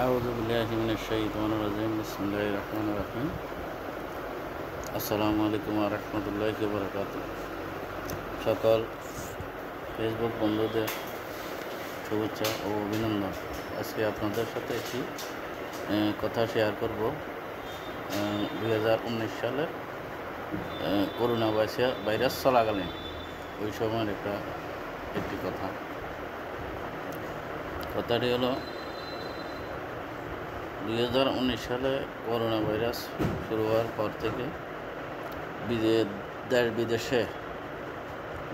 আউযু বিল্লাহি মিনাশ শাইতানির রাজিম। বিসমিল্লাহির রহমানির রহিম। আসসালামু আলাইকুম ওয়া রাহমাতুল্লাহি ওয়া বারাকাতুহু। সকল ফেসবুক বন্ধুদের শুভেচ্ছা ও অভিনন্দন। আজকে আপনাদের সাথে একটি কথা শেয়ার করব। 2019 সালের করোনা ভাইরাস চলাকালীন ওই সময়ের একটি কথাটি হলো 2019 সালে করোনা ভাইরাস শুরু হওয়ার পর থেকে দেশ বিদেশে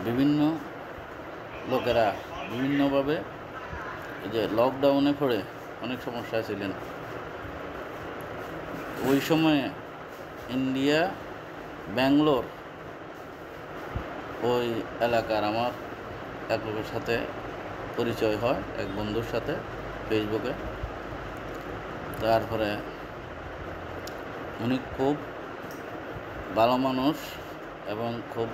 বিভিন্ন লোকেরা বিভিন্নভাবে যে লকডাউনে পড়ে অনেক সমস্যায় ছিলেন। ওই সময়ে ইন্ডিয়া ব্যাঙ্গালোর ওই এলাকার আমার এক লোকের সাথে পরিচয় হয়, এক বন্ধুর সাথে ফেসবুকে। তারপরে উনি খুব ভালো মানুষ এবং খুব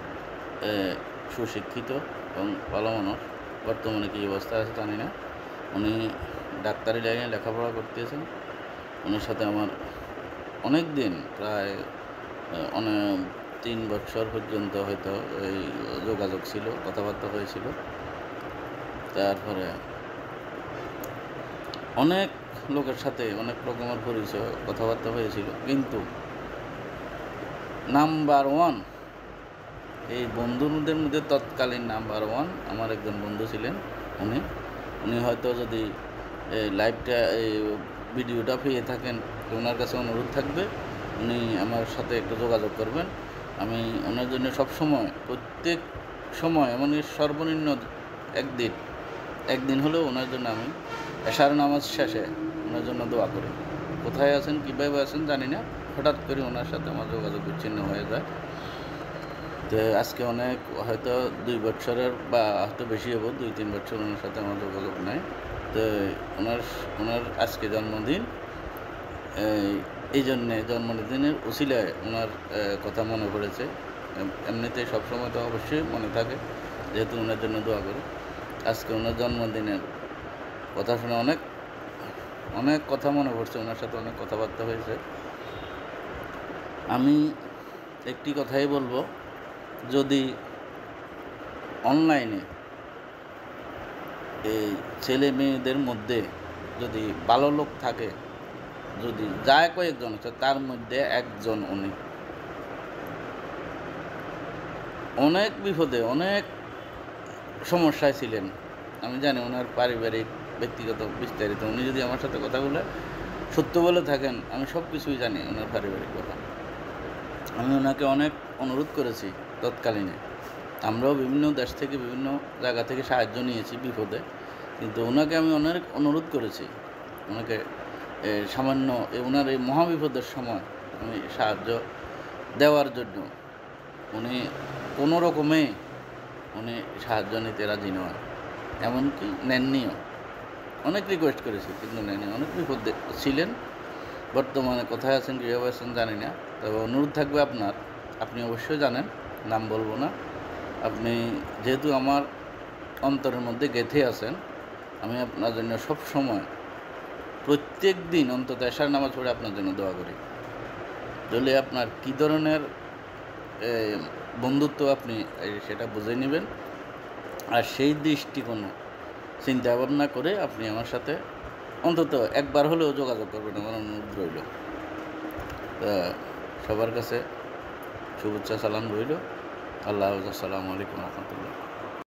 সুশিক্ষিত এবং ভালো মানুষ। বর্তমানে কী অবস্থা আছে জানি না। উনি ডাক্তারি লাইনে লেখাপড়া করতেছেন। ওনার সাথে আমার অনেক দিন, প্রায় 3 বছর পর্যন্ত হয়তো এই যোগাযোগ ছিল, কথাবার্তা হয়েছিল। তারপরে অনেক লোকের সাথে অনেক রকমের পরিচয়, কথাবার্তা হয়েছিল, কিন্তু নাম্বার 1 এই বন্ধুদের মধ্যে তৎকালীন নাম্বার 1 আমার একজন বন্ধু ছিলেন। উনি হয়তো যদি এই ভিডিওটা পেয়ে থাকেন, ওনার কাছে অনুরোধ থাকবে উনি আমার সাথে একটু যোগাযোগ করবেন। আমি ওনার জন্য প্রত্যেক সময় এমনকি সর্বনিম্ন একদিন হলেও ওনার জন্য আমি এশার নামাজ শেষে ওনার জন্য দোয়া করি। কোথায় আছেন, কীভাবে আছেন জানি না, হঠাৎ করে ওনার সাথে আমার যোগাযোগ বিচ্ছিন্ন হয়ে যায়। তো আজকে হয়তো 2 বছরের বা হয়তো বেশি হবো, 2-3 বছর ওনার সাথে আমার যোগাযোগ নেই। তো ওনার আজকে জন্মদিন, এই জন্যে জন্মদিনের উসিলায় ওনার কথা মনে পড়েছে। এমনিতে সবসময় তো অবশ্যই মনে থাকে, যেহেতু ওনার জন্য দোয়া করি। আজকে ওনার জন্মদিনের কথা শুনে অনেক কথা মনে পড়ছে, ওনার সাথে অনেক কথাবার্তা হয়েছে। আমি একটি কথাই বলবো, যদি অনলাইনে এই ছেলে মেয়েদের মধ্যে যদি ভালো লোক থাকে, যদি যায় কয়েকজন আছে, তার মধ্যে একজন উনি অনেক বিপদে, অনেক সমস্যায় ছিলেন। আমি জানি ওনার পারিবারিক, ব্যক্তিগত, বিস্তারিত। উনি যদি আমার সাথে কথাগুলো সত্য বলে থাকেন, আমি সব কিছুই জানি ওনার পারিবারিক কথা। আমি ওনাকে অনেক অনুরোধ করেছি তৎকালীনে। আমরাও বিভিন্ন দেশ থেকে, বিভিন্ন জায়গা থেকে সাহায্য নিয়েছি বিপদে, কিন্তু ওনাকে আমি অনেক অনুরোধ করেছি ওনাকে সামান্য ওনার এই মহাবিপদের সময় আমি সাহায্য দেওয়ার জন্য। উনি কোনো রকমে সাহায্য নিতে রাজি নয়, এমনকি নেননিও। অনেক রিকোয়েস্ট করেছি, কিন্তু নেননি। অনেক বিপদে ছিলেন। বর্তমানে কোথায় আছেন, কীভাবে আছেন জানি না। তবে অনুরোধ থাকবে আপনি অবশ্যই জানেন, নাম বলবো না। আপনি যেহেতু আমার অন্তরের মধ্যে গেঁথে আছেন, আমি আপনার জন্য সব সময় প্রত্যেক দিন অন্তত এশার নামাজ পড়ে আপনার জন্য দোয়া করি। যদি আপনার কী ধরনের বন্ধুত্ব আপনি সেটা বুঝে নেবেন, আর সেই দৃষ্টিকোণ চিন্তা ভাবনা করে আপনি আমার সাথে অন্তত একবার হলেও যোগাযোগ করবেন, আমার অনুরোধ রইল। সবার কাছে শুভেচ্ছা, সালাম রইল। আল্লাহ হাফেজ। আসসালামু আলাইকুম রহমতুল্লাহ।